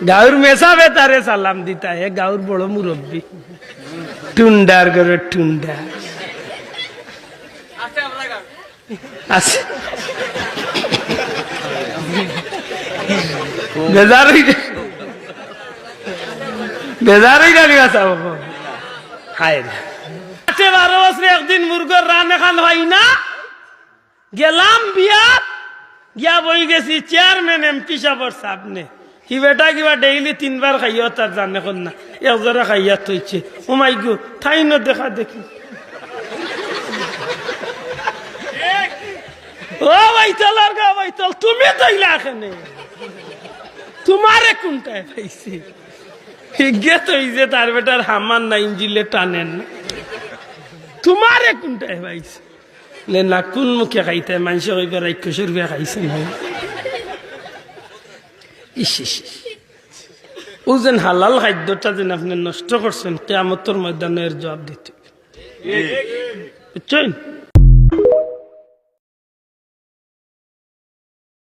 গাউর মেসাবে তারে সালাম দিতা হে গাউর বড় মুরব্বী টুন্ডার করে টুন্ডা আছে বেজারই গালি আছে হায় 12 বছরে একদিন মুরগর রান এখান হয় না গেলাম বিয়া গিয়া বই গেছি চেয়ারম্যান এমপি সাহেবের সামনে কি বেটা কিবা ডেইলি 3 বার খাইয়া তার জানে কোন না একজোড়া খাইয়া থইছে ও মাই গো ঠাই ন দেখা দেখি ও ভাইতল আর গা ভাইতল তুমি তইলা এখানে তোমারে কোনটায় পাইছি হিগে তই যে তার বেটার হামান না ইঞ্জিলে টানেন না তোমারে কোনটায় পাইছি লে না কোন মুখে খাইতে মানুষ কইবে 100 রুপিয়া খাইছে না ইস ও যেন হালাল খাদ্যটা যেন আপনি নষ্ট করছেন কিয়ামতের ময়দানের জবাব দিতে বুঝছেন